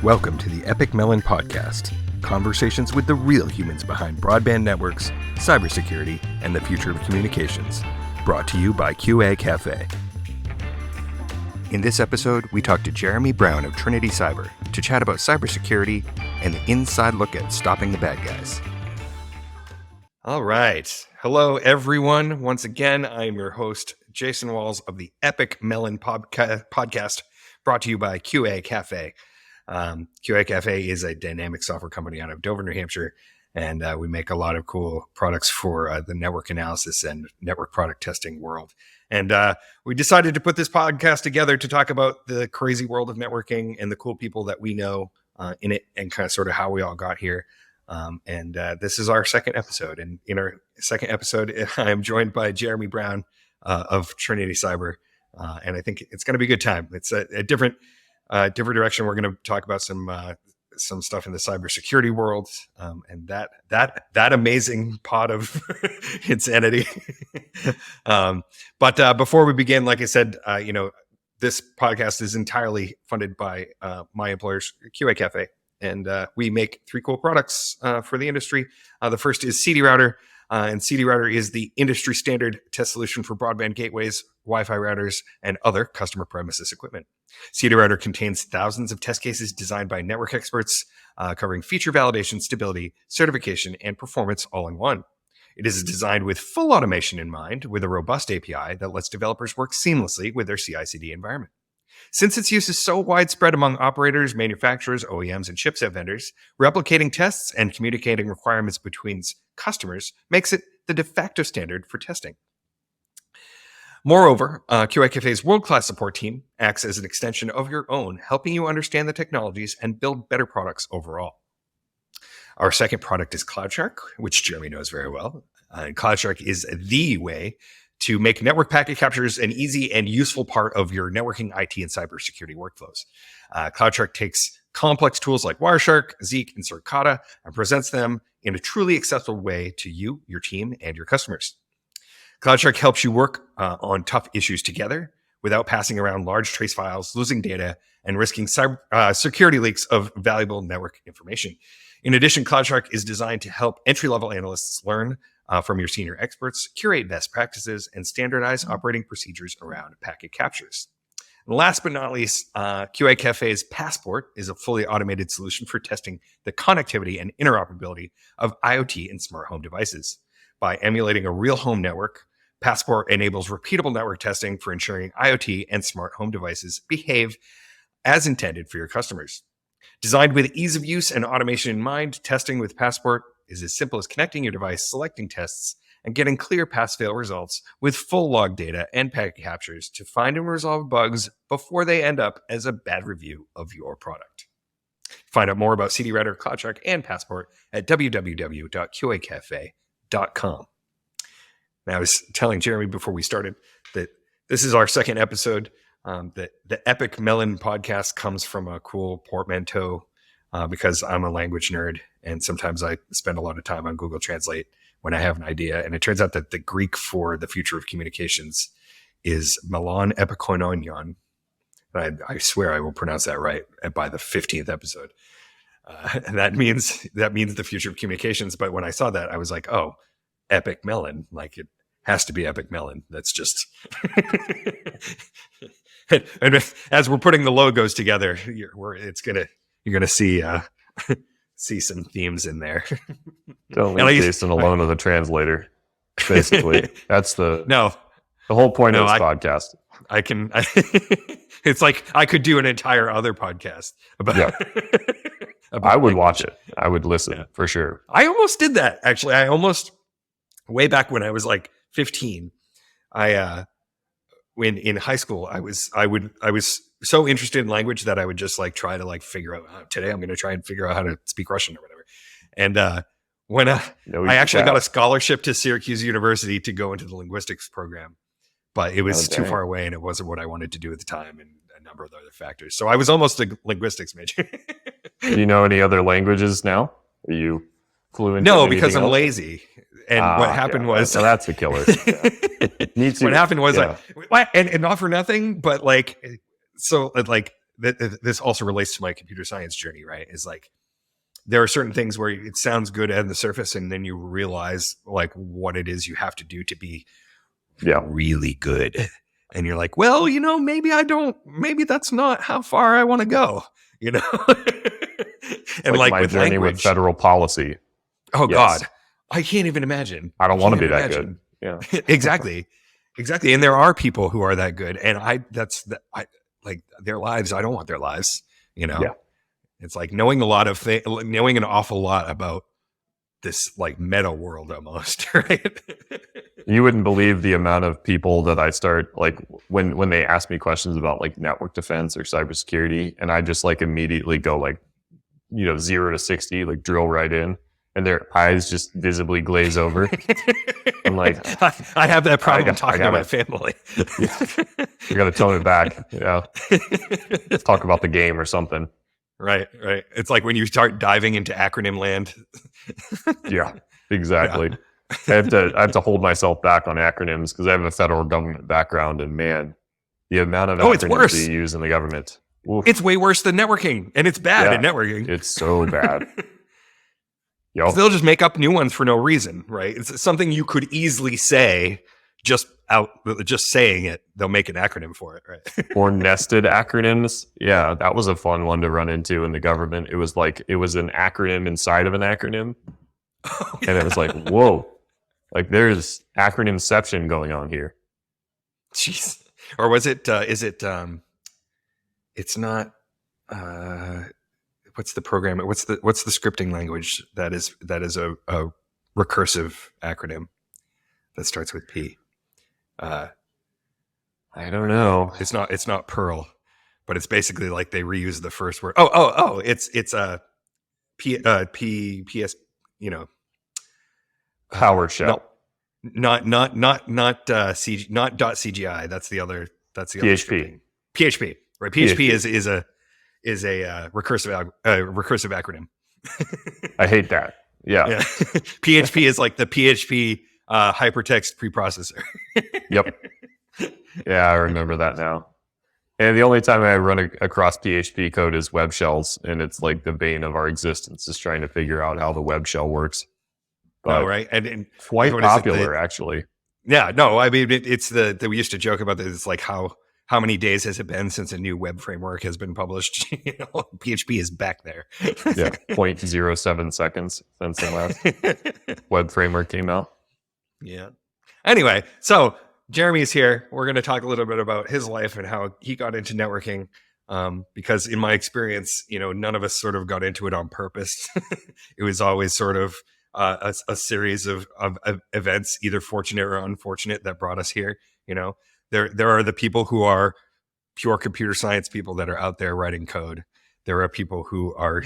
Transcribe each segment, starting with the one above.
Welcome to the Epik Mellon podcast, conversations with the real humans behind broadband networks, cybersecurity, and the future of communications. Brought to you by QA Cafe. In this episode, we talk to Jeremy Brown of Trinity Cyber to chat about cybersecurity and the inside look at stopping the bad guys. All right. Hello, everyone. Once again, I'm your host, Jason Walls of the Epik Mellon podcast, brought to you by QA Cafe. QA Cafe is a dynamic software company out of Dover, New Hampshire, and we make a lot of cool products for the network analysis and network product testing world. And we decided to put this podcast together to talk about the crazy world of networking and the cool people that we know in it and kind of sort of how we all got here. And this is our second episode. And in our second episode, I am joined by Jeremy Brown of Trinity Cyber. And I think it's going to be a good time. It's a different direction. We're going to talk about some stuff in the cybersecurity world, and that amazing pot of insanity. But before we begin, like I said, this podcast is entirely funded by my employers, QA Cafe, and we make three cool products for the industry. The first is CD Router. And CD Router is the industry standard test solution for broadband gateways, Wi-Fi routers, and other customer premises equipment. CD Router contains thousands of test cases designed by network experts, covering feature validation, stability, certification, and performance all in one. It is designed with full automation in mind, with a robust API that lets developers work seamlessly with their CI/CD environment. Since its use is so widespread among operators, manufacturers, OEMs, and chipset vendors, replicating tests and communicating requirements between customers makes it the de facto standard for testing. Moreover, QA Cafe's world-class support team acts as an extension of your own, helping you understand the technologies and build better products overall. Our second product is CloudShark, which Jeremy knows very well. And CloudShark is the way to make network packet captures an easy and useful part of your networking, IT, and cybersecurity workflows. CloudShark takes complex tools like Wireshark, Zeek, and Circata and presents them in a truly accessible way to you, your team, and your customers. CloudShark helps you work on tough issues together without passing around large trace files, losing data, and risking security leaks of valuable network information. In addition, CloudShark is designed to help entry-level analysts learn from your senior experts, curate best practices, and standardize operating procedures around packet captures. And last but not least, QA Cafe's Passport is a fully automated solution for testing the connectivity and interoperability of IoT and smart home devices. By emulating a real home network, Passport enables repeatable network testing for ensuring IoT and smart home devices behave as intended for your customers. Designed with ease of use and automation in mind, testing with Passport is as simple as connecting your device, selecting tests, and getting clear pass-fail results with full log data and packet captures to find and resolve bugs before they end up as a bad review of your product. Find out more about CD Router, CloudShark, and Passport at www.qacafe.com. Now, I was telling Jeremy before we started that this is our second episode. The Epik Mellon podcast comes from a cool portmanteau because I'm a language nerd, and sometimes I spend a lot of time on Google Translate when I have an idea. And it turns out that the Greek for the future of communications is Mellon epikoinoion. I swear I will pronounce that right by the 15th episode. And that means the future of communications. But when I saw that, I was like, oh, Epik Mellon, like it has to be Epik Mellon. That's just. And as we're putting the logos together, you're gonna see see some themes in there. Don't leave Jason alone with a translator. Basically, that's the whole point of this podcast. It's like I could do an entire other podcast about. Yeah. I would watch it. I would listen for sure. I almost did that actually. Way back when I was like 15, when in high school, I was so interested in language that I would just like try to like figure out today I'm going to try and figure out how to speak Russian or whatever. And when I actually got a scholarship to Syracuse University to go into the linguistics program, but it was too far away and it wasn't what I wanted to do at the time and a number of other factors. So I was almost a linguistics major. Do you know any other languages now? Are you fluent? No, because I'm lazy. And what happened was... So that's the killer. What happened was, and not for nothing, but like, so like this also relates to my computer science journey, right? Is like, there are certain things where it sounds good on the surface, and then you realize like what it is you have to do to be really good. And you're like, well, maybe that's not how far I want to go, and like my journey language, with federal policy. Oh God, I can't even imagine. I don't want to be that good. Yeah, exactly. And there are people who are that good. And I like their lives. I don't want their lives, Yeah. It's like knowing knowing an awful lot about this like meta world almost, right? You wouldn't believe the amount of people that I start like when they ask me questions about like network defense or cybersecurity, and I just like immediately go like 0 to 60, like drill right in, and their eyes just visibly glaze over. I'm like, I have that problem talking to my family. You got to tone it back. Let's talk about the game or something. Right. It's like when you start diving into acronym land. Yeah, exactly. Yeah. I have to hold myself back on acronyms because I have a federal government background, and man, the amount of acronyms they use in the government. Oof. It's way worse than networking, and it's bad at networking. It's so bad. So they'll just make up new ones for no reason, right? It's something you could easily say just saying it. They'll make an acronym for it, right? Or nested acronyms. Yeah, that was a fun one to run into in the government. It was an acronym inside of an acronym. Oh, yeah. And it was like, whoa, like there's acronymception going on here. Jeez. Or was it, it's not, what's the program? What's the scripting language that is a recursive acronym that starts with P? I don't know. It's not Perl, but it's basically like they reuse the first word. It's a PS, PowerShell. Not .cgi. That's the other PHP. PHP, right? PHP is a recursive acronym. I hate that. Yeah. PHP is like the PHP hypertext preprocessor. Yep. Yeah, I remember that now. And the only time I run across PHP code is web shells, and it's like the bane of our existence is trying to figure out how the web shell works. But right, and quite popular actually. Yeah, no, I mean it's we used to joke about this. It's like how many days has it been since a new web framework has been published? PHP is back there. Yeah, 0.07 seconds since the last web framework came out. Yeah. Anyway, so Jeremy is here. We're going to talk a little bit about his life and how he got into networking. Because in my experience, none of us sort of got into it on purpose. It was always sort of a series of events, either fortunate or unfortunate, that brought us here. There are the people who are pure computer science people that are out there writing code. There are people who are,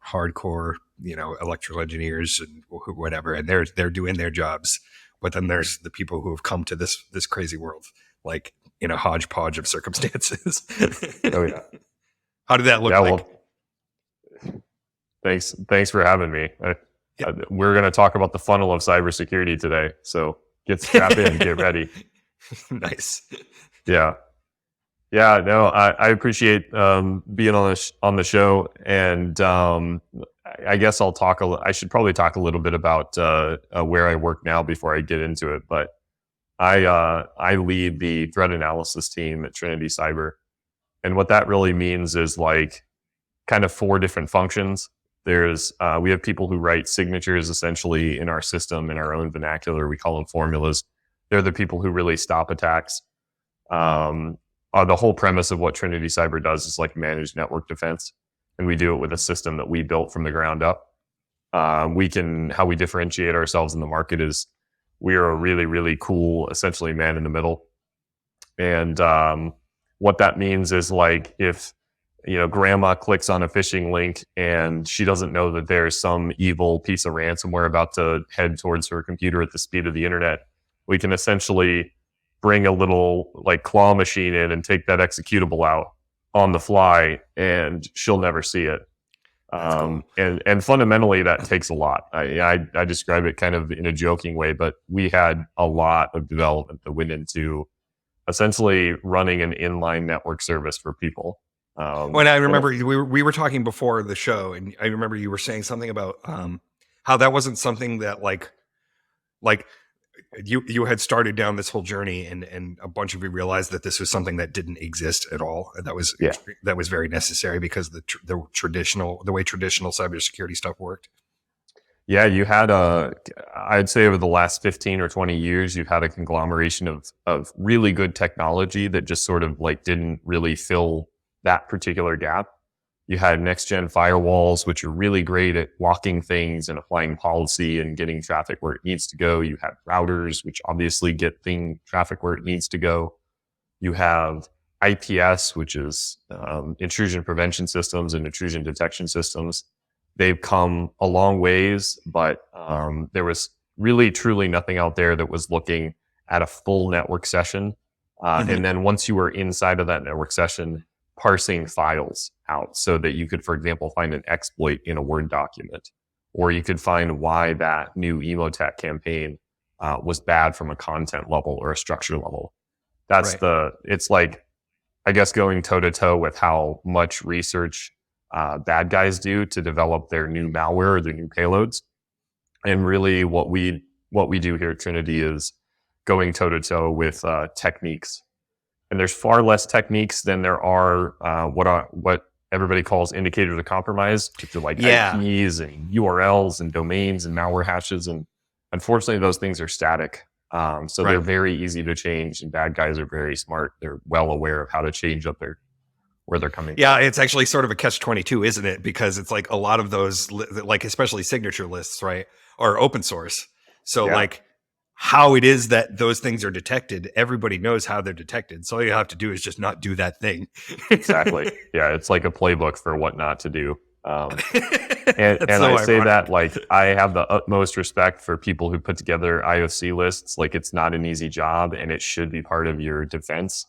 hardcore, electrical engineers and whatever, and they're doing their jobs. But then there's the people who have come to this crazy world, like in a hodgepodge of circumstances. Oh yeah. How did that look like? Well, thanks for having me. We're going to talk about the funnel of cybersecurity today. So strap in, get ready. Nice. Yeah. Yeah, no, I appreciate being on the show, and I guess I should probably talk a little bit about where I work now before I get into it. But I lead the threat analysis team at Trinity Cyber, and what that really means is like kind of 4 different functions. There's we have people who write signatures essentially in our system in our own vernacular. We call them formulas. They're the people who really stop attacks. The whole premise of what Trinity Cyber does is like managed network defense, and we do it with a system that we built from the ground up. How we differentiate ourselves in the market is we are a really, really cool, essentially man in the middle. And what that means is like if grandma clicks on a phishing link and she doesn't know that there's some evil piece of ransomware about to head towards her computer at the speed of the internet, we can essentially bring a little like claw machine in and take that executable out on the fly, and she'll never see it. Cool. And fundamentally that takes a lot. I describe it kind of in a joking way, but we had a lot of development that went into essentially running an inline network service for people. When I And remember we were talking before the show, and I remember you were saying something about how that wasn't something that like you had started down this whole journey, and a bunch of you realized that this was something that didn't exist at all. And yeah, that was very necessary because the way traditional cybersecurity stuff worked. yeah, you had I'd say over the last 15 or 20 years, you've had a conglomeration of really good technology that just sort of like didn't really fill that particular gap. You had next gen firewalls, which are really great at blocking things and applying policy and getting traffic where it needs to go. You have routers, which obviously get traffic where it needs to go. You have IPS, which is intrusion prevention systems and intrusion detection systems. They've come a long ways, but there was really truly nothing out there that was looking at a full network session. And then once you were inside of that network session, parsing files out so that you could, for example, find an exploit in a Word document, or you could find why that new Emotet campaign was bad from a content level or a structure level. That's Right. it's like, I guess, going toe to toe with how much research bad guys do to develop their new malware or their new payloads. And really what we do here at Trinity is going toe to toe with techniques. And there's far less techniques than there are what everybody calls indicators of compromise, which are like Yeah. IPs and URLs and domains and malware hashes. And unfortunately, those things are static. So they're Right. very easy to change, and bad guys are very smart. They're well aware of how to change up where they're coming Yeah, from. it's actually sort of a catch-22, isn't it? Because it's like a lot of those, like especially signature lists, right, are open source. So Yeah, like how it is that those things are detected, everybody knows how they're detected. So all you have to do is just not do that thing. exactly. Yeah, it's like a playbook for what not to do. That's And so I say that ironic. like I have the utmost respect for people who put together IOC lists. Like it's not an easy job, and it should be part of your defense.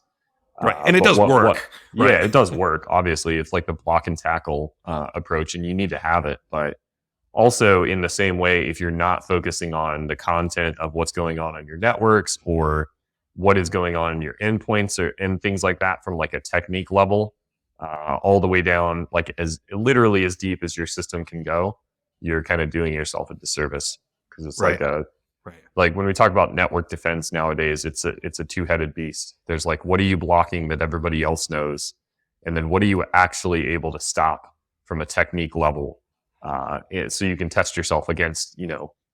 Right. And it But does what? work. Yeah, Right. it does work. Obviously, it's like the block and tackle approach, and you need to have it. But also, in the same way, if you're not focusing on the content of what's going on your networks or what is going on in your endpoints or and things like that from like a technique level, all the way down, like as literally as deep as your system can go, you're kind of doing yourself a disservice because it's Right. Right. like when we talk about network defense nowadays, it's a two-headed beast. There's like, what are you blocking that everybody else knows? And then what are you actually able to stop from a technique level? So you can test yourself against,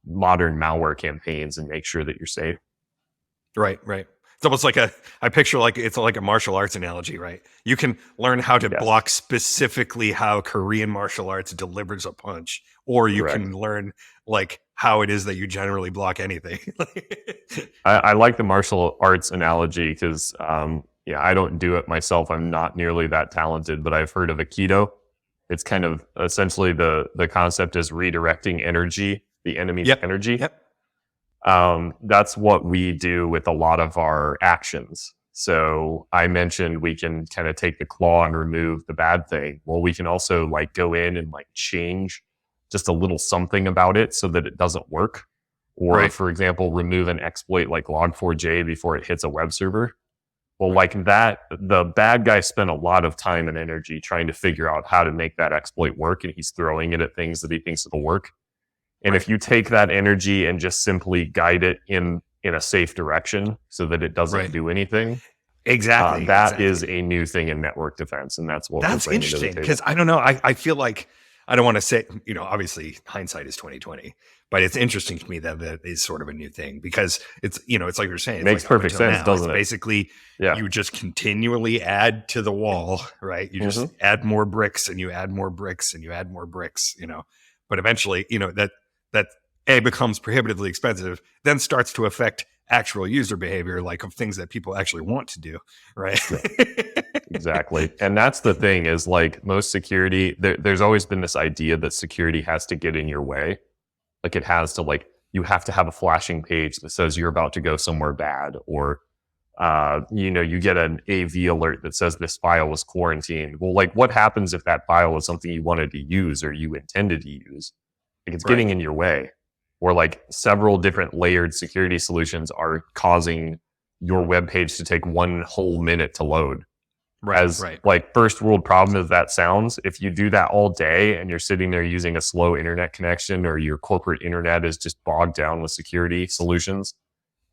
modern malware campaigns and make sure that you're safe. Right, right. It's almost like I picture like it's like a martial arts analogy, right? You can learn how to Yes, block specifically how Korean martial arts delivers a punch, or you correct. can learn like how it is that you generally block anything. I like the martial arts analogy because, yeah, I don't do it myself. I'm not nearly that talented, but I've heard of Aikido. It's kind of essentially the concept is redirecting energy, the enemy's Yep, energy. yep. That's what we do with a lot of our actions. So I mentioned we can kind of take the claw and remove the bad thing. Well, we can also like go in and like change just a little something about it so that it doesn't work. Or Right, for example, remove an exploit like log4j before it hits a web server. Well, right, like that, the bad guy spent a lot of time and energy trying to figure out how to make that exploit work, and he's throwing it at things that he thinks will work. And right, if you take that energy and just simply guide it in a safe direction so that it doesn't right. do anything, Exactly, that is exactly. a new thing in network defense, and that's what we're That's bringing to the interesting because table. I don't know. I feel like I don't want to say, obviously hindsight is 2020, but it's interesting to me that that is sort of a new thing because it's like you're saying, it's Makes like up perfect until sense, now, it's doesn't it? basically Yeah. you just continually add to the wall, right? You just Hmm. add more bricks and you add more bricks and you add more bricks, but eventually, that A becomes prohibitively expensive, then starts to affect actual user behavior, like of things that people actually want to do, right? Yeah. Exactly. And that's the thing is like most security, there's always been this idea that security has to get in your way. Like it has to like, you have to have a flashing page that says you're about to go somewhere bad, or, you get an AV alert that says this file was quarantined. Well, like what happens if that file is something you wanted to use or you intended to use? Like it's Right. getting in your way, or like several different layered security solutions are causing your web page to take one whole minute to load. Right, As right. like first world problem as that sounds, if you do that all day and you're sitting there using a slow internet connection, or your corporate internet is just bogged down with security solutions,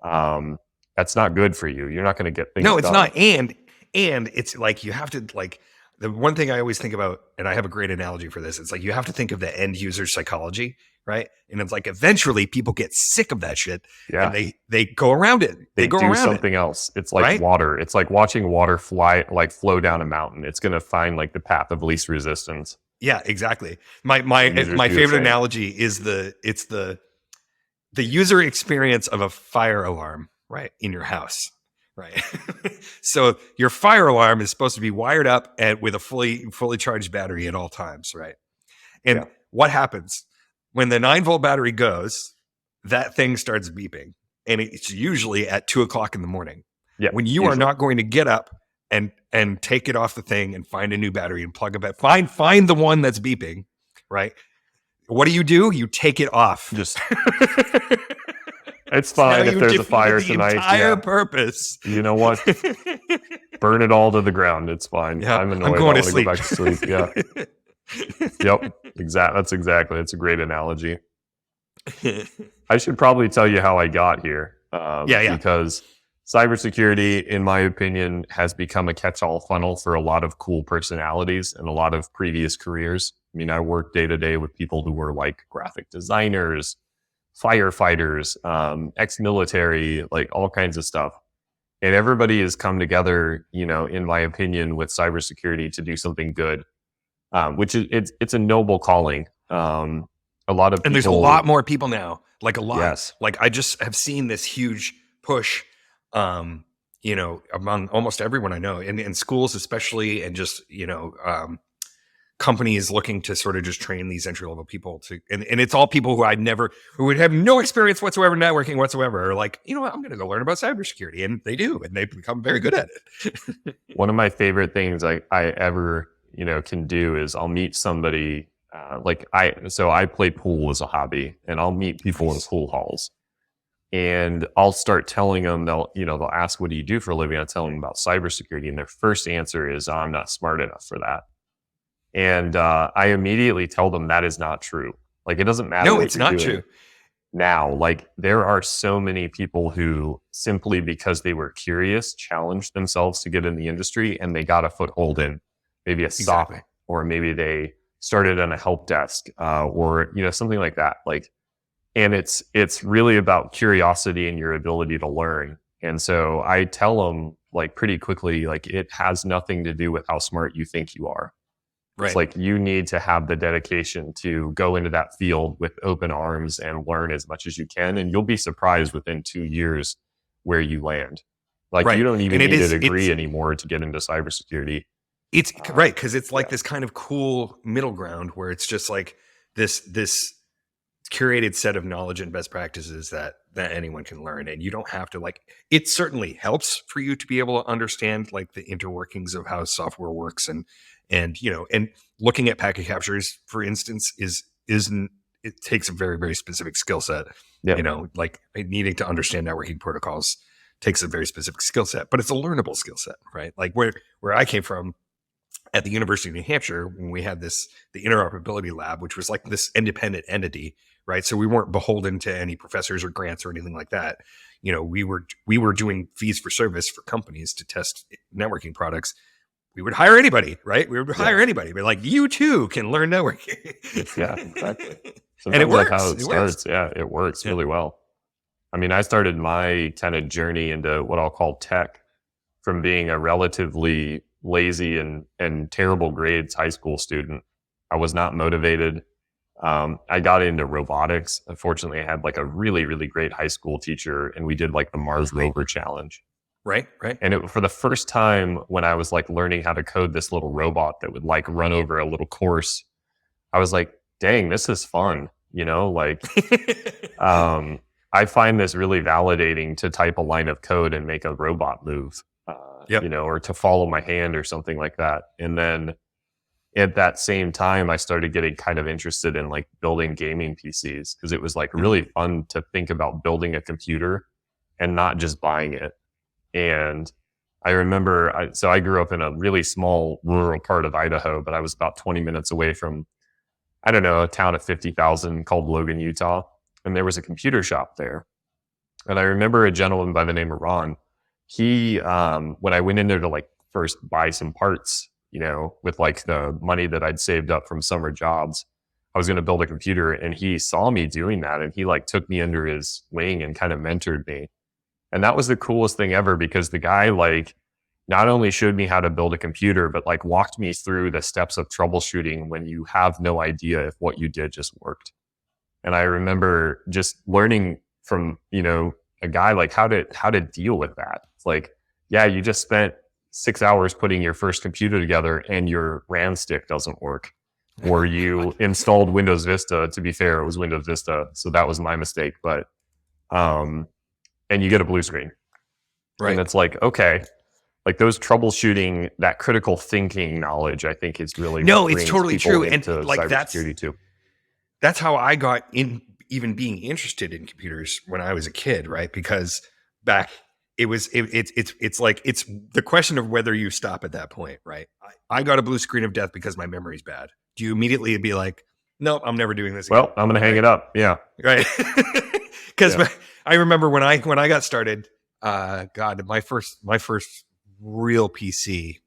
um, that's not good for you. You're not going to get things No, it's done. not. And it's like you have to like the one thing I always think about, and I have a great analogy for this. It's like you have to think of the end user psychology, right? And it's like eventually people get sick of that shit, and Yeah. they go around it. They They go do around it, something else. It's like right? water. It's like watching water flow down a mountain. It's going to find like the path of least resistance. Yeah, exactly. Users My do the favorite same. analogy is the user experience of a fire alarm, right, in your house, right? So your fire alarm is supposed to be wired up and with a fully charged battery at all times, right? And Yeah. what happens when the 9-volt battery goes? That thing starts beeping, and it's usually at 2 o'clock in the morning. Yeah. When you are not going to get up and take it off the thing and find a new battery and plug it back, find the one that's beeping, right? What do? You take it off. Just it's fine if there's a fire tonight. Entire purpose. You know what? Burn it all to the ground. It's fine. Yeah, I'm annoyed. I'm going I to want to go back to sleep. Yeah. Yep. That's exactly. It's a great analogy. I should probably tell you how I got here. Yeah. Because cybersecurity, in my opinion, has become a catch-all funnel for a lot of cool personalities and a lot of previous careers. I mean, I work day to day with people who were like graphic designers, firefighters, ex-military, like all kinds of stuff. And everybody has come together, in my opinion, with cybersecurity to do something good, which is it's a noble calling. A lot of people, and there's a lot more people now, like a lot. Yes. Like I just have seen this huge push, among almost everyone I know, in schools especially, and just companies looking to sort of just train these entry level people to, and it's all people who would have no experience whatsoever, networking whatsoever, are like, you know what, I'm going to go learn about cybersecurity, and they do, and they become very good at it. One of my favorite things I ever can do is I'll meet somebody. I play pool as a hobby, and I'll meet people in pool halls, and I'll start telling them, they'll ask, what do you do for a living? I tell them about cybersecurity, and their first answer is, I'm not smart enough for that. And I immediately tell them that is not true. Like, it doesn't matter. No, it's not true. Now, like, there are so many people who simply because they were curious, challenged themselves to get in the industry, and they got a foothold in maybe a SOC, or maybe they started on a help desk, or something like that. Like, and it's really about curiosity and your ability to learn. And so I tell them, like, pretty quickly, like, it has nothing to do with how smart you think you are. Right. It's like you need to have the dedication to go into that field with open arms and learn as much as you can, and you'll be surprised within 2 years where you land. Like, you don't even need a degree anymore to get into cybersecurity. It's right, because it's like this kind of cool middle ground where it's just like this curated set of knowledge and best practices that anyone can learn, and you don't have to, like, it certainly helps for you to be able to understand like the interworkings of how software works, and looking at packet captures, for instance, it takes a very, very specific skill set. Yep. Like needing to understand networking protocols takes a very specific skill set, but it's a learnable skill set, right? Like where I came from at the University of New Hampshire, when we had the interoperability lab, which was like this independent entity, right? So we weren't beholden to any professors or grants or anything like that. We were doing fees for service for companies to test networking products. We would hire anybody, right? We would hire anybody, but like, you too can learn networking. Yeah, exactly. And it works. That's how it starts. Yeah, it works really well. I mean, I started my kind of journey into what I'll call tech from being a relatively lazy and terrible grades high school student. I was not motivated. I got into robotics. Unfortunately, I had like a really, really great high school teacher, and we did like the Mars Rover Challenge. Right. And for the first time, when I was like learning how to code this little robot that would like run over a little course, I was like, dang, this is fun. Like, I find this really validating to type a line of code and make a robot move, or to follow my hand or something like that. And then at that same time, I started getting kind of interested in like building gaming PCs, because it was like really fun to think about building a computer and not just buying it. And I remember, so I grew up in a really small rural part of Idaho, but I was about 20 minutes away from, I don't know, a town of 50,000 called Logan, Utah. And there was a computer shop there. And I remember a gentleman by the name of Ron. He, when I went in there to like first buy some parts, with like the money that I'd saved up from summer jobs, I was going to build a computer, and he saw me doing that, and he like took me under his wing and kind of mentored me. And that was the coolest thing ever, because the guy like not only showed me how to build a computer, but like walked me through the steps of troubleshooting when you have no idea if what you did just worked. And I remember just learning from, a guy like how to deal with that. It's like, yeah, you just spent 6 hours putting your first computer together and your RAM stick doesn't work. Or you installed Windows Vista. To be fair, it was Windows Vista, so that was my mistake. But and you get a blue screen. Right. And it's like, okay, like those troubleshooting, that critical thinking knowledge, I think is really it's totally true. And like cybersecurity too. That's how I got in, even being interested in computers when I was a kid, right? Because back it's the question of whether you stop at that point, right? I got a blue screen of death because my memory's bad. Do you immediately be like, nope, I'm never doing this again? Well, I'm going to hang it up. Yeah. Right. Because I remember when I got started, my first real PC,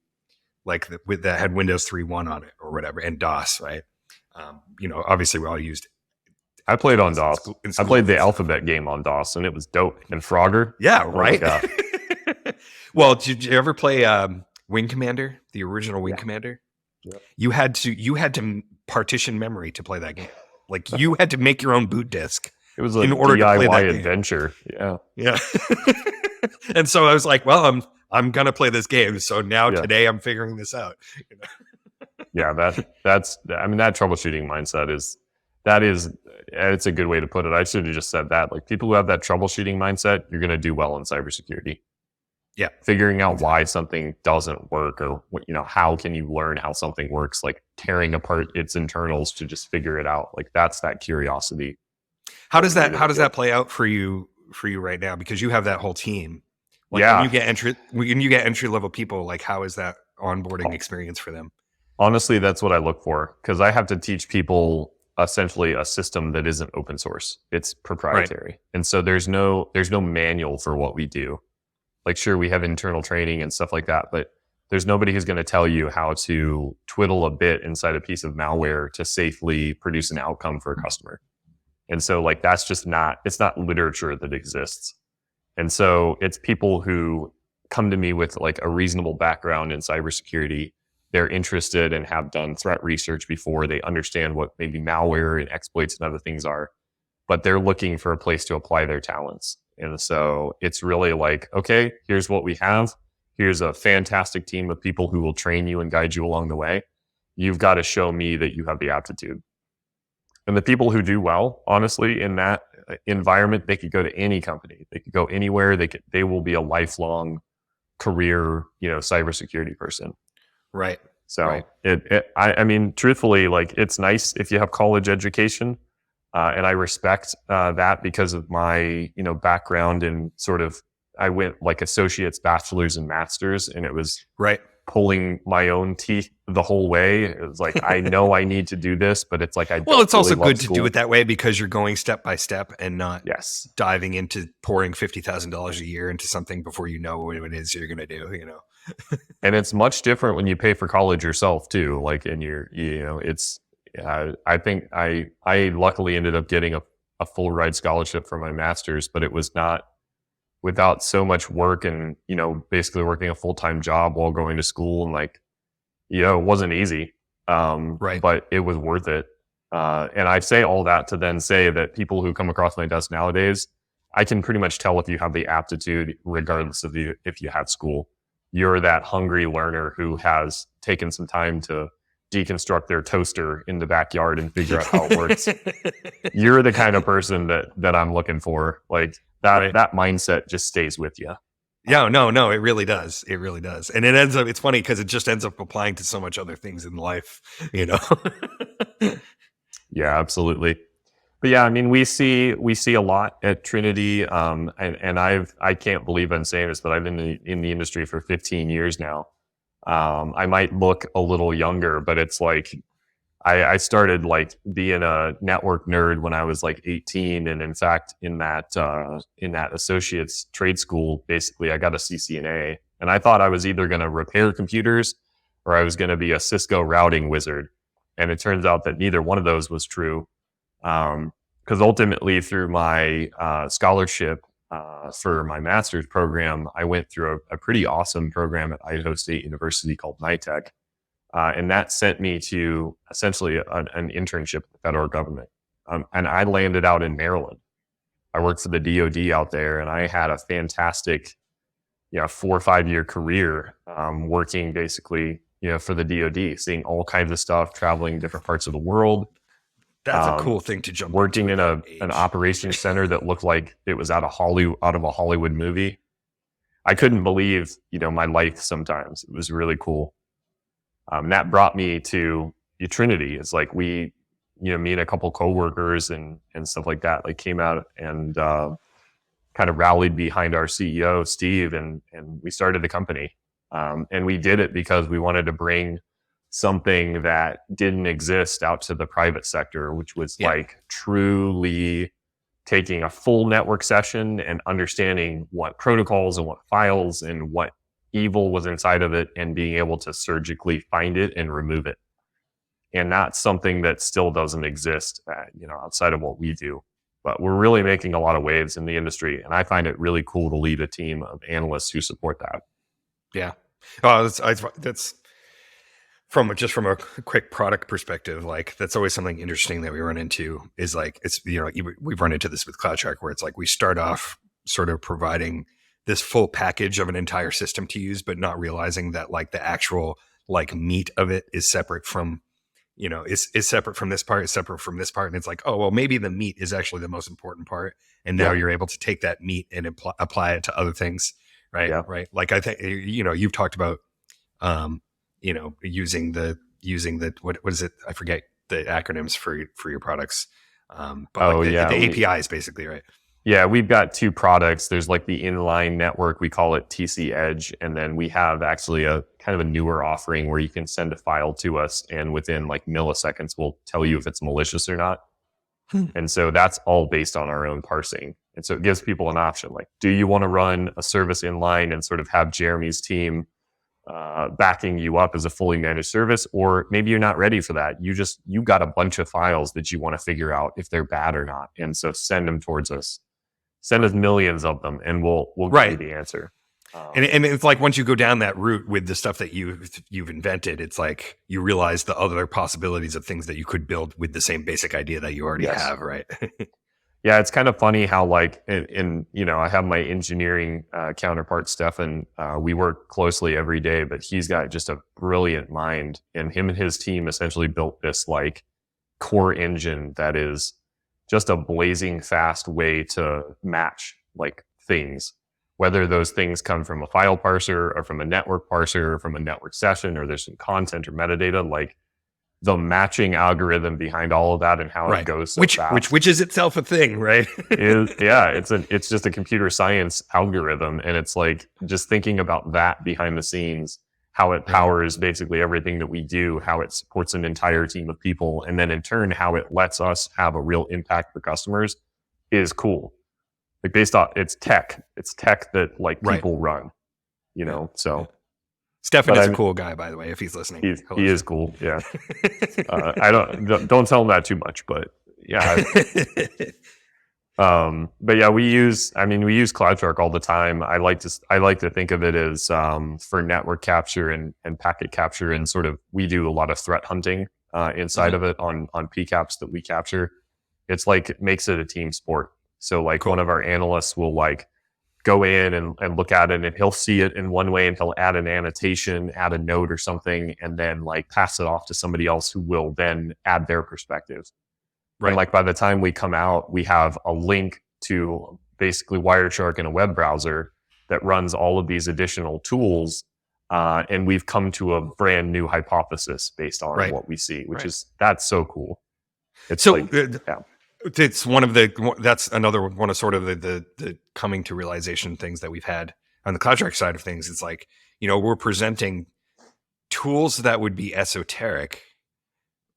like that had Windows 3.1 on it or whatever, and DOS, right? Obviously we all used it. I played on DOS. I played the Alphabet game on DOS, and it was dope. And Frogger. Yeah, right. Well, did you ever play Wing Commander, the original Wing Commander? Yeah. You had to partition memory to play that game. Like you had to make your own boot disk. It was in order DIY to play that adventure. Game. Yeah. And so I was like, well, I'm gonna play this game. So now today I'm figuring this out. Yeah, that's that troubleshooting mindset it's a good way to put it. I should have just said that. Like people who have that troubleshooting mindset, you're going to do well in cybersecurity. Yeah. Figuring out why something doesn't work, or how can you learn how something works, like tearing apart its internals to just figure it out. Like that's that curiosity. How does that play out for you right now? Because you have that whole team. Like when you get entry level people, like how is that onboarding experience for them? Honestly, that's what I look for, because I have to teach people essentially a system that isn't open source. It's proprietary. Right. And so there's no manual for what we do. Like, sure, we have internal training and stuff like that, but there's nobody who's going to tell you how to twiddle a bit inside a piece of malware to safely produce an outcome for a customer. And so like, it's not literature that exists. And so it's people who come to me with like a reasonable background in cybersecurity. They're interested and have done threat research before. They understand what maybe malware and exploits and other things are, but they're looking for a place to apply their talents. And so it's really like, okay, here's what we have. Here's a fantastic team of people who will train you and guide you along the way. You've got to show me that you have the aptitude. And the people who do well, honestly, in that environment, they could go to any company. They could go anywhere. They will be a lifelong career, cybersecurity person. Right. So right. I mean, truthfully, like it's nice if you have college education, and I respect that because of my background in sort of, I went like associates, bachelor's, and master's, and it was pulling my own teeth the whole way. It was like, I know I need to do this, but it's like it's also good to do it that way because you're going step by step and not diving into pouring $50,000 a year into something before you know what it is you're going to do. And it's much different when you pay for college yourself too. Like it's, I think I luckily ended up getting a full ride scholarship for my master's, but it was not without so much work and, basically working a full-time job while going to school. And like, it wasn't easy. But it was worth it. And I say all that to then say that people who come across my desk nowadays, I can pretty much tell if you have the aptitude, regardless of if you had school. You're that hungry learner who has taken some time to deconstruct their toaster in the backyard and figure out how it works. You're the kind of person that I'm looking for. Like that mindset just stays with you. Yeah, no, it really does. It really does. And it's funny because it just ends up applying to so much other things in life, Yeah, absolutely. But yeah, I mean, we see a lot at Trinity, and I can't believe I'm saying this, but I've been in the industry for 15 years now. I might look a little younger, but it's like I started like being a network nerd when I was like 18, and in fact, in that associate's trade school, basically, I got a CCNA, and I thought I was either going to repair computers or I was going to be a Cisco routing wizard, and it turns out that neither one of those was true. Because ultimately, through my scholarship for my master's program, I went through a pretty awesome program at Idaho State University called NITEC. And that sent me to essentially an internship with the federal government. And I landed out in Maryland. I worked for the DoD out there, and I had a fantastic, 4 or 5 year career working basically, for the DoD, seeing all kinds of stuff, traveling different parts of the world. That's a cool thing to jump working into in an operations center that looked like it was out of a Hollywood movie. I couldn't believe, my life sometimes. It was really cool. That brought me to Trinity. It's like me and a couple coworkers and stuff like that, like came out and kind of rallied behind our CEO, Steve, and we started the company. And we did it because we wanted to bring something that didn't exist out to the private sector, which was like truly taking a full network session and understanding what protocols and what files and what evil was inside of it, and being able to surgically find it and remove it. And that's something that still doesn't exist, outside of what we do. But we're really making a lot of waves in the industry, and I find it really cool to lead a team of analysts who support that. Yeah. That's from a quick product perspective. Like, that's always something interesting that we run into is like, it's, we've run into this with CloudShark, where it's like, we start off sort of providing this full package of an entire system to use, but not realizing that like the actual like meat of it is separate from, is separate from this part, is separate from this part. And it's like, oh, well, maybe the meat is actually the most important part. And now you're able to take that meat and apply it to other things. Right. Yeah. Right. Like, I think, you've talked about, using the, what is it? I forget the acronyms for your products. But the APIs basically, right? Yeah, we've got 2 products. There's like the inline network, we call it TC Edge. And then we have actually a kind of a newer offering where you can send a file to us, and within like milliseconds, we'll tell you if it's malicious or not. And so that's all based on our own parsing. And so it gives people an option. Like, do you want to run a service inline and sort of have Jeremy's team backing you up as a fully managed service? Or maybe you're not ready for that. You got a bunch of files that you want to figure out if they're bad or not. And so send them towards us. Send us millions of them, and we'll give you the answer. And it's like, once you go down that route with the stuff that you've invented, it's like you realize the other possibilities of things that you could build with the same basic idea that you already have, right? Yeah, it's kind of funny how like, I have my engineering counterpart, Stefan. We work closely every day, but he's got just a brilliant mind, and him and his team essentially built this like core engine that is just a blazing fast way to match like things, whether those things come from a file parser or from a network parser or from a network session, or there's some content or metadata. Like, the matching algorithm behind all of that and how it goes so fast. Which is itself a thing, right? It's just a computer science algorithm. And it's like, just thinking about that behind the scenes, how it powers basically everything that we do, how it supports an entire team of people, and then in turn, how it lets us have a real impact for customers is cool. Like, based on it's tech that like people run, so. Stefan is a cool guy, by the way, if he's listening. He is cool. Yeah. I don't tell him that too much, but yeah. But yeah, we use CloudShark all the time. I like to think of it as for network capture and packet capture, and sort of, we do a lot of threat hunting inside of it on PCAPs that we capture. It's like, it makes it a team sport. So like, one of our analysts will like go in and look at it, and he'll see it in one way, and he'll add an annotation, add a note or something, and then like pass it off to somebody else who will then add their perspective. Right. And like, by the time we come out, we have a link to basically Wireshark in a web browser that runs all of these additional tools. And we've come to a brand new hypothesis based on what we see, which is, that's so cool. It's It's one of the that's another one of sort of the coming to realization things that we've had on the CloudShark side of things. It's like, we're presenting tools that would be esoteric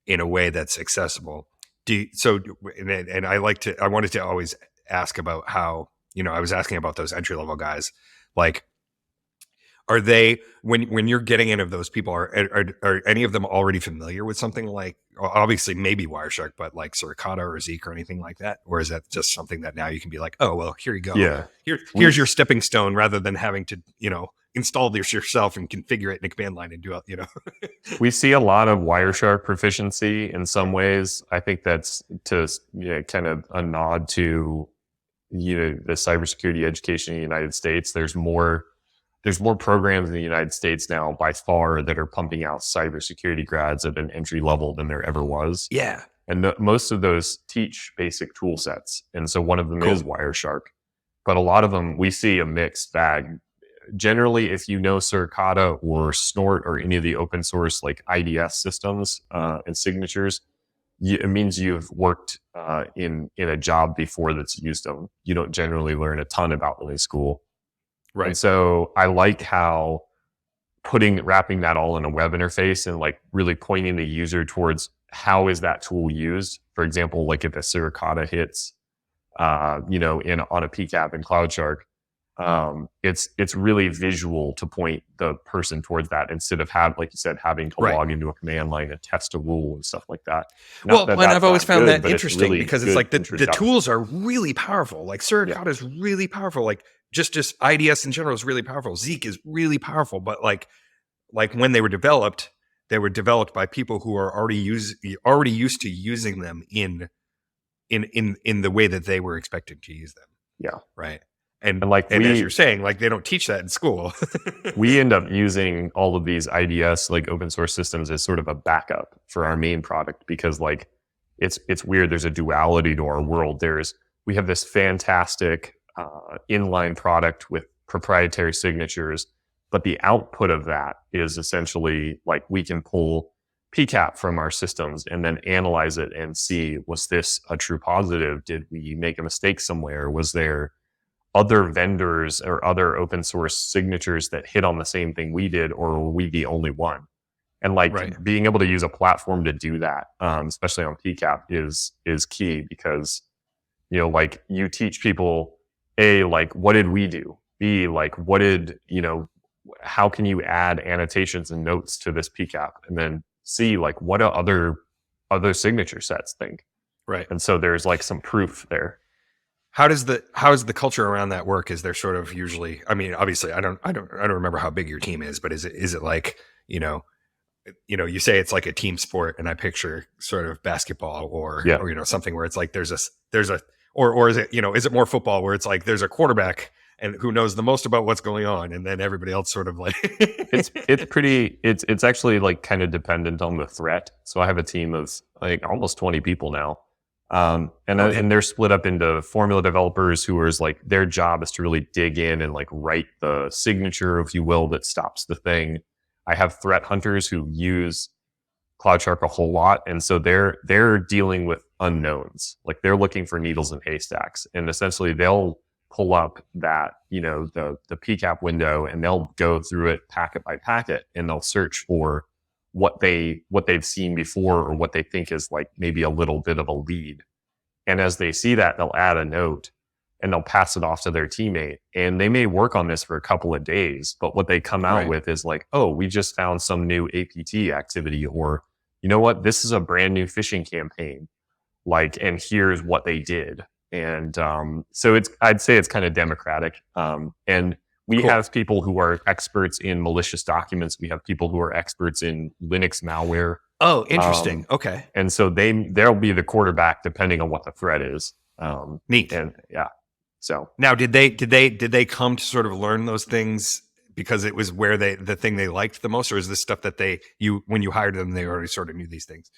in a way that's accessible. And I wanted to always ask about how, I was asking about those entry level guys, like, are they, when you're getting in of those people, are any of them already familiar with something like, well, obviously maybe Wireshark, but like Suricata or Zeek or anything like that? Or is that just something that now you can be like, oh, well, here you go. Yeah. Here's your stepping stone, rather than having to, install this yourself and configure it in a command line and do it, We see a lot of Wireshark proficiency in some ways. I think that's to kind of a nod to the cybersecurity education in the United States. There's more programs in the United States now by far that are pumping out cybersecurity grads at an entry level than there ever was. Yeah. And most of those teach basic tool sets. And so one of them Cool. is Wireshark. But a lot of them, we see a mixed bag. Generally, if you know Suricata or Snort or any of the open source like IDS systems and signatures, it means you've worked in a job before that's used them. You don't generally learn a ton about them in school. Right. And so I like how wrapping that all in a web interface and like really pointing the user towards how is that tool used. For example, like if a Suricata hits, on a PCAP in CloudShark, it's really visual to point the person towards that instead of like you said, having to log into a command line and test a rule and stuff like that. And I've always found that interesting really because it's like the tools are really powerful. Like Suricata is really powerful. Like just IDS in general is really powerful. Zeek is really powerful, but like when they were developed by people who are already used to using them in the way that they were expected to use them. Yeah. Right. And as you're saying, like they don't teach that in school. We end up using all of these IDS like open source systems as sort of a backup for our main product because like it's weird. There's a duality to our world. We have this fantastic inline product with proprietary signatures, but the output of that is essentially like we can pull PCAP from our systems and then analyze it and see, was this a true positive? Did we make a mistake somewhere? Was there other vendors or other open source signatures that hit on the same thing we did, or were we the only one? And like being able to use a platform to do that, especially on PCAP is key because, like you teach people, A, like, what did we do? B, like, how can you add annotations and notes to this PCAP? And then C, like, what do other signature sets think? Right. And so there's like some proof there. How does the culture around that work? Is there sort of usually, I mean, obviously I don't remember how big your team is, but is it like, you say it's like a team sport and I picture sort of basketball or something where it's like or is it, is it more football where it's like there's a quarterback and who knows the most about what's going on and then everybody else sort of like it's actually like kind of dependent on the threat. So I have a team of like almost 20 people now. And they're split up into formula developers who is like their job is to really dig in and like write the signature, if you will, that stops the thing. I have threat hunters who use CloudShark a whole lot, and so they're dealing with unknowns. Like they're looking for needles in haystacks, and essentially they'll pull up that the PCAP window and they'll go through it packet by packet, and they'll search for what they've seen before or what they think is like maybe a little bit of a lead. And as they see that, they'll add a note and they'll pass it off to their teammate. And they may work on this for a couple of days, but what they come out with is like, oh, we just found some new APT activity, or you know what, this is a brand new phishing campaign. Like, and here's what they did. And so I'd say it's kind of democratic. And we have people who are experts in malicious documents. We have people who are experts in Linux malware. Oh, interesting. Okay. And so they'll be the quarterback depending on what the threat is. Neat. And yeah. So now, did they come to sort of learn those things because it was where the thing they liked the most, or is this stuff that when you hired them, they already sort of knew these things?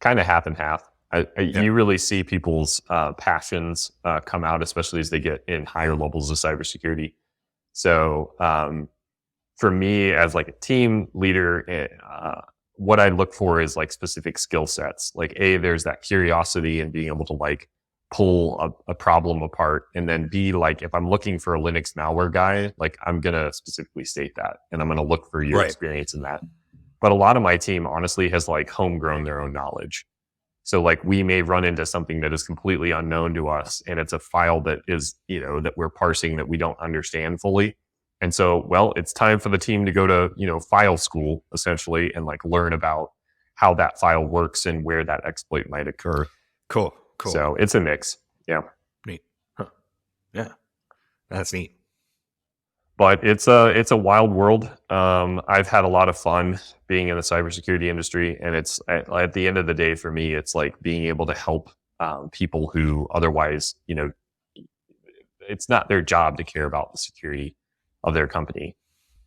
Kind of half and half. You really see people's passions come out, especially as they get in higher levels of cybersecurity. So for me as like a team leader, what I look for is like specific skill sets. Like there's that curiosity and being able to like pull a problem apart, and then B, like if I'm looking for a Linux malware guy, like I'm going to specifically state that, and I'm going to look for your experience in that. But a lot of my team honestly has like homegrown their own knowledge. So like we may run into something that is completely unknown to us, and it's a file that is, that we're parsing that we don't understand fully. And so, well, it's time for the team to go to, file school essentially and like learn about how that file works and where that exploit might occur. Cool. So it's a mix. Yeah. Neat. Huh. Yeah. That's neat. But it's a wild world. I've had a lot of fun being in the cybersecurity industry, and it's at the end of the day for me, it's like being able to help people who otherwise, it's not their job to care about the security of their company.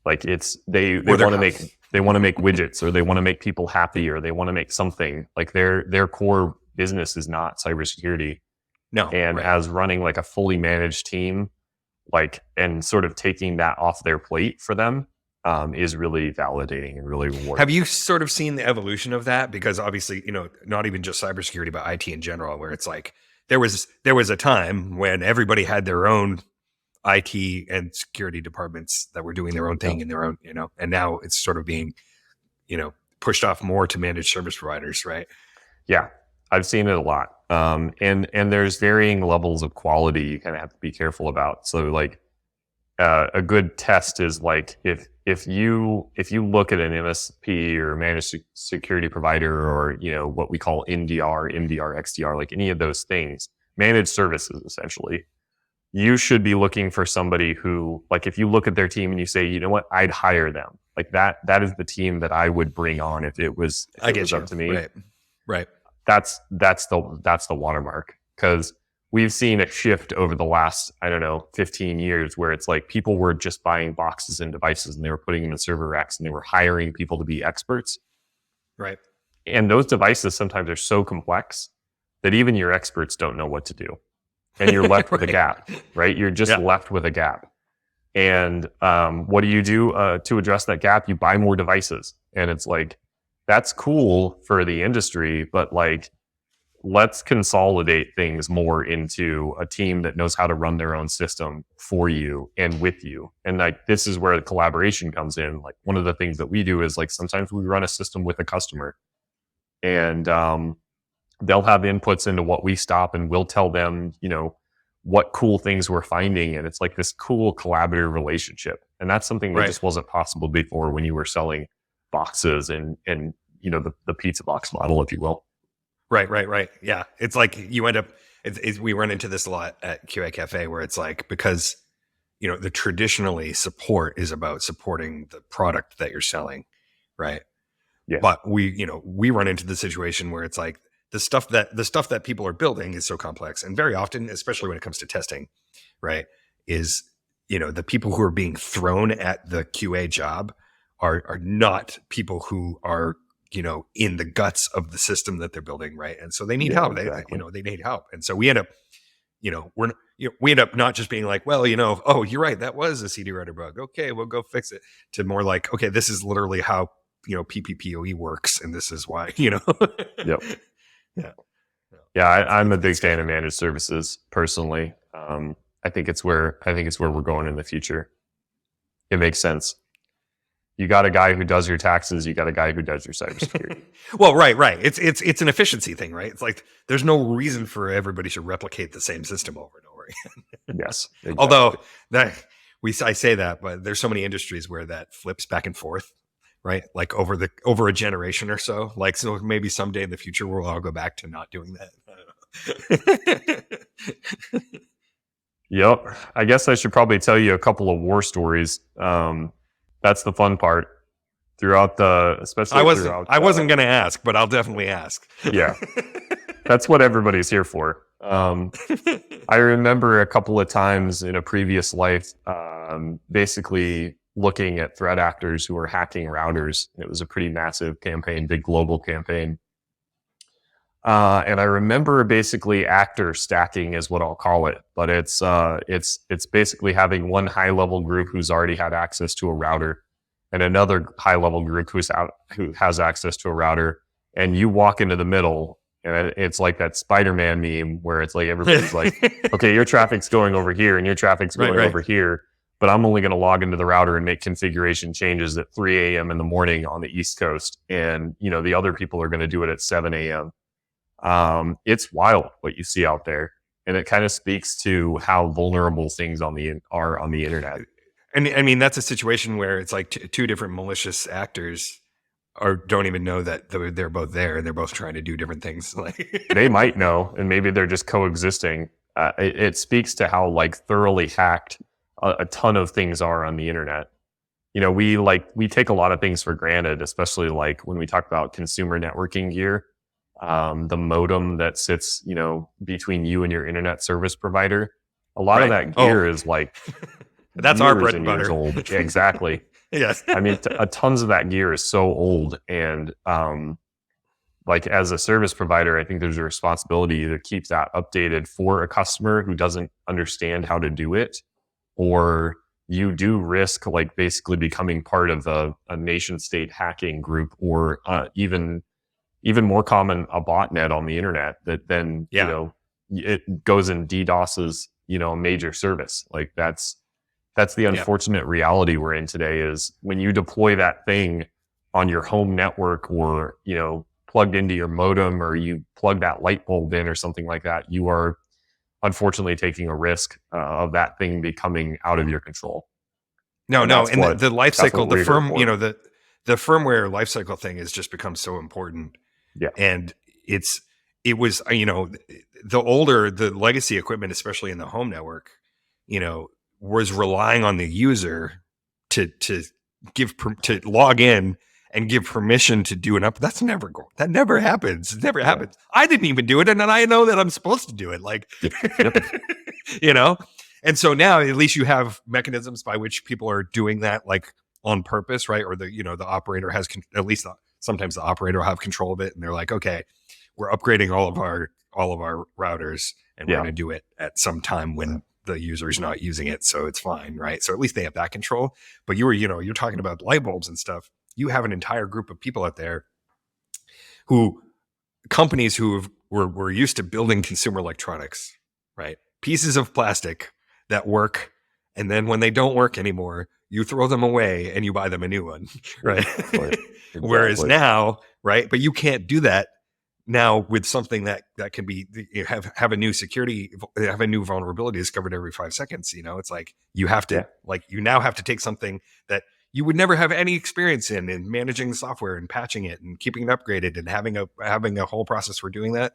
Like they want to make widgets, or they want to make people happy, or they want to make something. Like their core business is not cybersecurity. No. And as running like a fully managed team, like, and sort of taking that off their plate for them is really validating and really rewarding. Have you sort of seen the evolution of that? Because obviously, not even just cybersecurity, but IT in general, where it's like there was a time when everybody had their own IT and security departments that were doing their own thing in their own, and now it's sort of being, pushed off more to managed service providers, right? Yeah, I've seen it a lot. And there's varying levels of quality you kind of have to be careful about. So like a good test is like if you look at an MSP or managed security provider, or what we call NDR, MDR, XDR, like any of those things, managed services essentially, you should be looking for somebody who, like, if you look at their team and you say, you know what, I'd hire them. Like that is the team that I would bring on if it was up to me. Right. That's the watermark, because we've seen a shift over the last, 15 years, where it's like people were just buying boxes and devices and they were putting them in server racks and they were hiring people to be experts. Right. And those devices sometimes are so complex that even your experts don't know what to do. And you're left with a gap, right? You're just left with a gap. And what do you do to address that gap? You buy more devices. And it's like, that's cool for the industry, but like, let's consolidate things more into a team that knows how to run their own system for you and with you. And like, this is where the collaboration comes in. Like, one of the things that we do is like, sometimes we run a system with a customer, and they'll have inputs into what we stop, and we'll tell them, what cool things we're finding. And it's like this cool collaborative relationship. And that's something that just wasn't possible before when you were selling boxes and the pizza box model, if you will. Right. Yeah. It's like you end up, we run into this a lot at QA Cafe, where it's like, because, the traditionally support is about supporting the product that you're selling. Right. Yeah. But we run into the situation where it's like the stuff that people are building is so complex. And very often, especially when it comes to testing, right, is, the people who are being thrown at the QA job are not people who are, in the guts of the system that they're building, right? And so they need help. Exactly. They need help. And so we end up, we end up not just being like, well, oh, you're right, that was a CD writer bug. Okay, we'll go fix it. To more like, okay, this is literally how PPPoE works, and this is why. Yep. Yeah, I'm a big fan of managed services personally. I think it's where we're going in the future. It makes sense. You got a guy who does your taxes. You got a guy who does your cybersecurity. Well, right. It's an efficiency thing, right? It's like there's no reason for everybody to replicate the same system over and over again. Yes. Exactly. Although I say that, but there's so many industries where that flips back and forth, right? Like over a generation or so. Like, so maybe someday in the future we'll all go back to not doing that. I don't know. Yep. I guess I should probably tell you a couple of war stories. That's the fun part throughout especially I wasn't going to ask, but I'll definitely ask. Yeah. That's what everybody's here for. I remember a couple of times in a previous life, basically looking at threat actors who were hacking routers. It was a pretty massive campaign, big global campaign. And I remember basically actor stacking is what I'll call it, but it's basically having one high level group who's already had access to a router, and another high level group who has access to a router, and you walk into the middle And it's like that Spider-Man meme where it's like everybody's like, okay, your traffic's going over here and your traffic's going over here, but I'm only going to log into the router and make configuration changes at 3 a.m. in the morning on the East Coast. And, the other people are going to do it at 7 a.m. It's wild what you see out there. And it kind of speaks to how vulnerable things are on the internet. And I mean, that's a situation where it's like two different malicious actors or don't even know that they're both there and they're both trying to do different things. Like they might know, and maybe they're just coexisting. It speaks to how like thoroughly hacked a ton of things are on the internet. We take a lot of things for granted, especially like when we talk about consumer networking gear, the modem that sits, between you and your internet service provider. A lot of that gear is like that's our bread and butter. Old. Yeah, exactly. Yes. I mean, tons of that gear is so old. And like as a service provider, I think there's a responsibility to keep that updated for a customer who doesn't understand how to do it, or you do risk like basically becoming part of a nation state hacking group, or even more common, a botnet on the internet that then, it goes and DDoSes, a major service. Like that's the unfortunate reality we're in today, is when you deploy that thing on your home network, or, plugged into your modem, or you plug that light bulb in or something like that, you are unfortunately taking a risk of that thing becoming out of your control. No. And the life cycle, the firmware life cycle thing has just become so important. Yeah. And it was, the legacy equipment, especially in the home network, was relying on the user to log in and give permission to do that never happens. It never happens. I didn't even do it. And then I know that I'm supposed to do it. Like, and so now at least you have mechanisms by which people are doing that, like on purpose, right? Or the operator has, at least sometimes the operator will have control of it. And they're like, okay, we're upgrading all of our routers, and we're going to do it at some time when the user is not using it. So it's fine. Right. So at least they have that control. But you're talking about light bulbs and stuff. You have an entire group of people out there companies who were used to building consumer electronics, right? Pieces of plastic that work. And then when they don't work anymore, you throw them away and you buy them a new one, right? Exactly. Whereas now, right? But you can't do that now with something that can be have a new vulnerability discovered every 5 seconds. It's like you have to you now have to take something that you would never have any experience in managing the software and patching it and keeping it upgraded and having a whole process for doing that,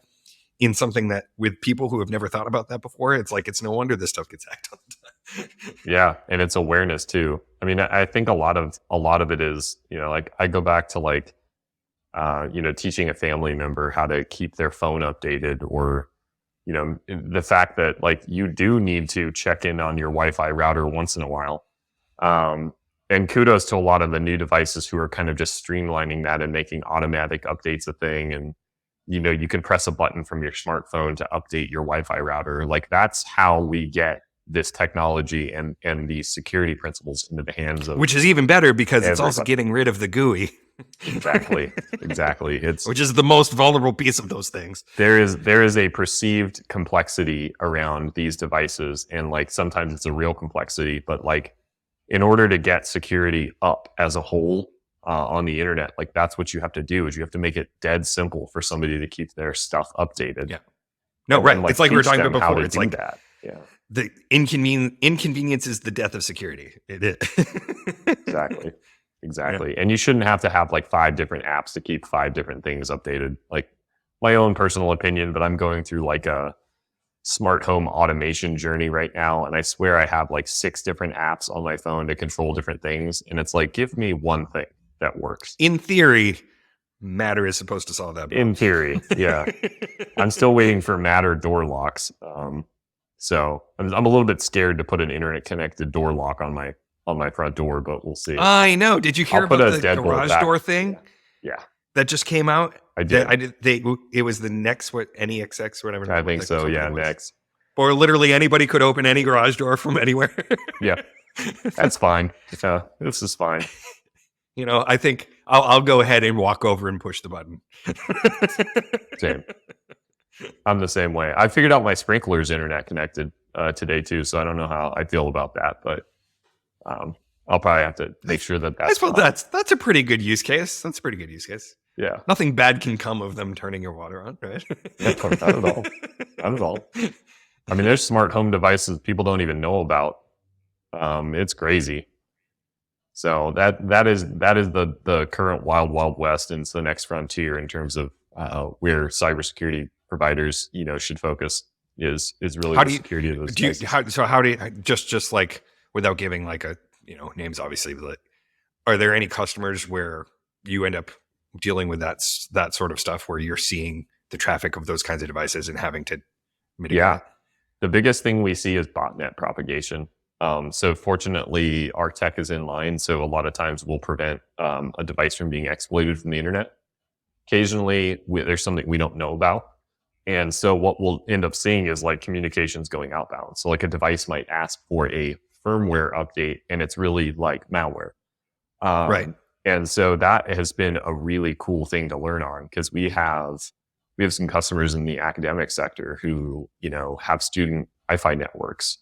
in something that with people who have never thought about that before. It's like, it's no wonder this stuff gets hacked all the time. Yeah. And it's awareness too. I mean, I think a lot of it is, like I go back to like, teaching a family member how to keep their phone updated, or, the fact that like you do need to check in on your Wi-Fi router once in a while. And kudos to a lot of the new devices who are kind of just streamlining that and making automatic updates a thing. And, you can press a button from your smartphone to update your Wi-Fi router. Like that's how we get this technology and these security principles into the hands of, which is even better because it's also getting rid of the GUI. Exactly. Which is the most vulnerable piece of those things. There is a perceived complexity around these devices, and like sometimes it's a real complexity, but like in order to get security up as a whole on the internet, like that's what you have to do, is you have to make it dead simple for somebody to keep their stuff updated. Yeah. No, and right. Then, like, it's like we were talking about before. It's like that. Yeah. The inconvenience is the death of security. It is. Exactly. Yeah. And you shouldn't have to have like 5 different apps to keep 5 different things updated. Like my own personal opinion, but I'm going through like a smart home automation journey right now. And I swear I have like 6 different apps on my phone to control different things. And it's like, give me one thing that works. In theory, Matter is supposed to solve that problem. In theory, yeah. I'm still waiting for Matter door locks. So I'm a little bit scared to put an internet connected door lock on my front door, but we'll see. I know. Did you hear about the garage door thing? Yeah. That just came out? I did. It was the Next, NEXX, whatever. I think so. Yeah. Next. Or literally anybody could open any garage door from anywhere. Yeah. That's fine. This is fine. I think I'll go ahead and walk over and push the button. Same. I'm the same way. I figured out my sprinkler's internet connected today too, so I don't know how I feel about that, but I'll probably have to make sure that I suppose that's a pretty good use case. That's a pretty good use case. Yeah. Nothing bad can come of them turning your water on, right? Not at all. Not at all. I mean, there's smart home devices people don't even know about. It's crazy. So that is the current wild west, and it's the next frontier in terms of where cybersecurity providers should focus is really the security of those devices. How do you just like, without giving like a names obviously, but are there any customers where you end up dealing with that sort of stuff where you're seeing the traffic of those kinds of devices and having to mitigate? Yeah, the biggest thing we see is botnet propagation. So fortunately, our tech is in line, so a lot of times we'll prevent a device from being exploited from the internet. Occasionally, there's something we don't know about. And so what we'll end up seeing is like communications going outbound. So like a device might ask for a firmware update, and it's really like malware. Right. And so that has been a really cool thing to learn on, because we have some customers in the academic sector who, have student Wi-Fi networks.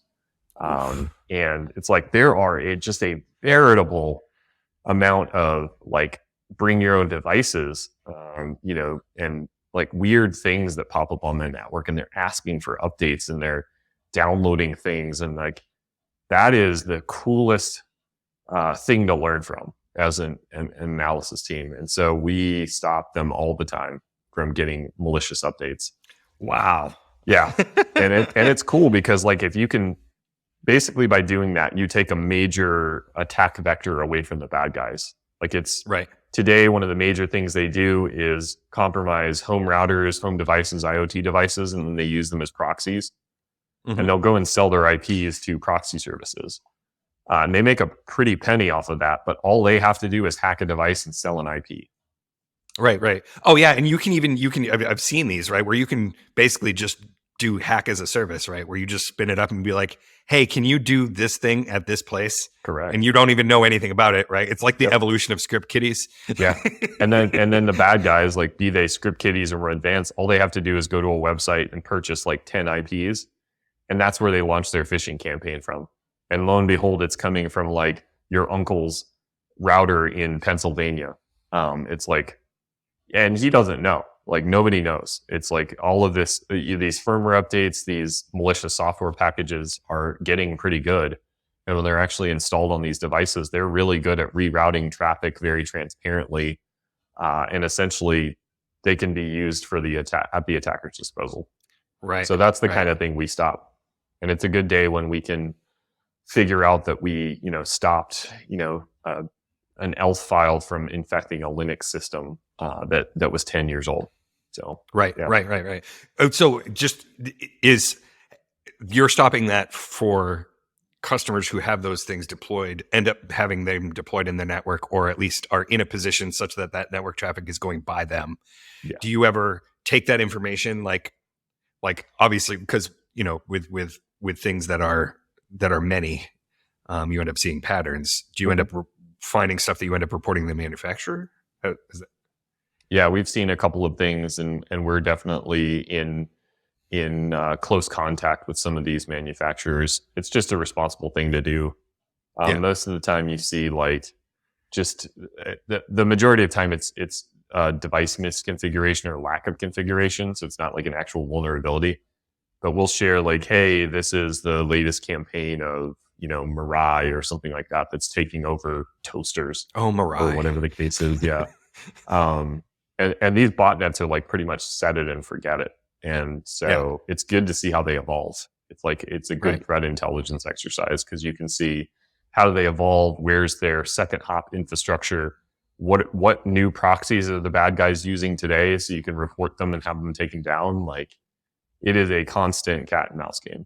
And it's like there are just a veritable amount of like bring your own devices, and like weird things that pop up on the network, and they're asking for updates and they're downloading things. And like, that is the coolest thing to learn from as an analysis team. And so we stop them all the time from getting malicious updates. Wow. Yeah. and it's cool because like, if you can, basically by doing that, you take a major attack vector away from the bad guys. Like it's right. Today, one of the major things they do is compromise home routers, home devices, IoT devices, and then they use them as proxies. Mm-hmm. And they'll go and sell their IPs to proxy services. And they make a pretty penny off of that, but all they have to do is hack a device and sell an IP. Right. Oh yeah, and you can I've seen these, right, where you can basically just do hack as a service, right, where you just spin it up and be like, hey, can you do this thing at this place? Correct. And you don't even know anything about it, right? It's like the evolution of script kiddies. Yeah. And then the bad guys, like be they script kiddies or more advanced, all they have to do is go to a website and purchase like 10 IPs. And that's where they launch their phishing campaign from. And lo and behold, it's coming from like your uncle's router in Pennsylvania. It's like, and he doesn't know. Like nobody knows. It's like all of this, these firmware updates, these malicious software packages are getting pretty good. And when they're actually installed on these devices, they're really good at rerouting traffic very transparently. And essentially they can be used for the attack at the attacker's disposal. Right. So that's the kind of thing we stop. And it's a good day when we can figure out that we, stopped, an ELF file from infecting a Linux system that was 10 years old. So right. So just you're stopping that for customers who have those things deployed, end up having them deployed in the network, or at least are in a position such that that network traffic is going by them. Yeah. Do you ever take that information, like obviously, because with things that are many, you end up seeing patterns. Do you end up finding stuff that you end up reporting to the manufacturer? Yeah, we've seen a couple of things, and we're definitely in close contact with some of these manufacturers. It's just a responsible thing to do. Most of the time, you see like just the majority of time it's device misconfiguration or lack of configuration, so it's not like an actual vulnerability. But we'll share like, hey, this is the latest campaign of Mirai or something like that that's taking over toasters. Oh, Mirai, or whatever the case is. Yeah. And these botnets are like pretty much set it and forget it. And so it's good to see how they evolve. It's like, it's a good threat intelligence exercise, because you can see how do they evolve? Where's their second hop infrastructure? What new proxies are the bad guys using today? So you can report them and have them taken down. Like, it is a constant cat and mouse game.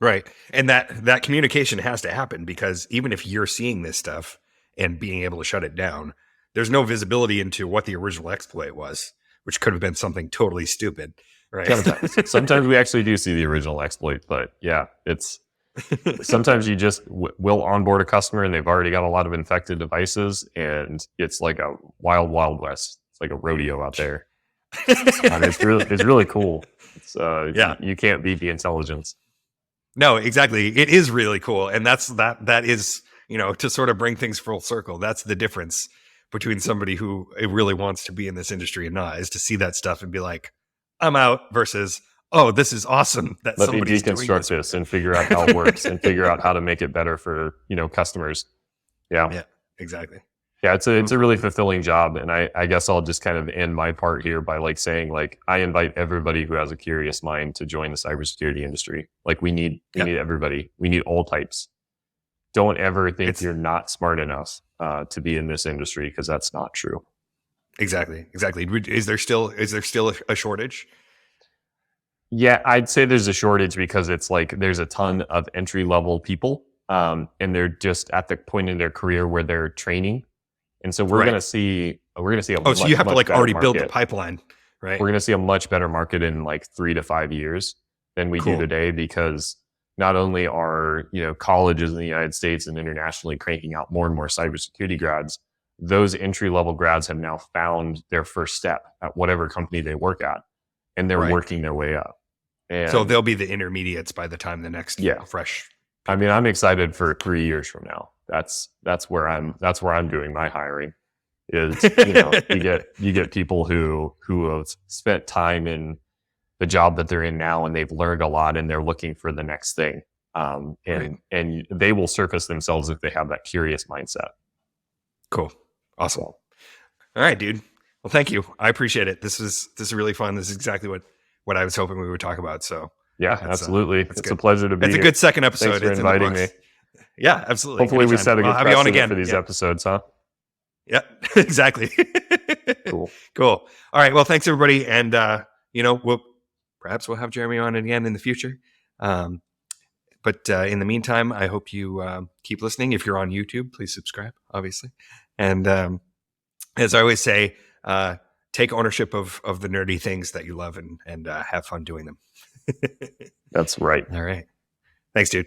Right. And that communication has to happen, because even if you're seeing this stuff and being able to shut it down, there's no visibility into what the original exploit was, which could have been something totally stupid. Right. Sometimes we actually do see the original exploit, but yeah, it's Sometimes you just will onboard a customer and they've already got a lot of infected devices, and it's like a wild, wild west. It's like a rodeo out there. And it's really cool. It's Yeah. you can't beat the intelligence. No, exactly. It is really cool. And that is, to sort of bring things full circle. That's the difference between somebody who really wants to be in this industry and not, is to see that stuff and be like, I'm out, versus, oh, this is awesome that Let me somebody's doing deconstruct this and figure out how it works and figure out how to make it better for, customers. Yeah. Yeah, exactly. Yeah, it's a really fulfilling job. And I guess I'll just kind of end my part here by like saying, like, I invite everybody who has a curious mind to join the cybersecurity industry. Like we need everybody. We need all types. Don't ever think you're not smart enough to be in this industry, because that's not true. Exactly. Is there still a shortage? Yeah, I'd say there's a shortage because it's like there's a ton of entry level people, and they're just at the point in their career where they're training, and so we're gonna see a so you have to like already market. build the pipeline, right? We're gonna see a much better market in like 3 to 5 years than we do today, because not only are colleges in the United States and internationally cranking out more and more cybersecurity grads, those entry level grads have now found their first step at whatever company they work at, and they're working their way up. And so they'll be the intermediates by the time the next fresh. I mean, I'm excited for 3 years from now. That's where I'm doing my hiring. Is you get people who have spent time in the job that they're in now, and they've learned a lot, and they're looking for the next thing. And they will surface themselves if they have that curious mindset. Cool. Awesome. All right, dude. Well, thank you. I appreciate it. This is really fun. This is exactly what I was hoping we would talk about. So yeah, absolutely. It's a pleasure to be here. It's a good second episode. Thanks for inviting me. Yeah, absolutely. Hopefully we set a good precedent for these episodes, huh? Yeah, exactly. Cool. All right. Well, thanks everybody. And, perhaps we'll have Jeremy on again in the future. But in the meantime, I hope you keep listening. If you're on YouTube, please subscribe, obviously. And as I always say, take ownership of the nerdy things that you love, and have fun doing them. That's right. All right. Thanks, dude.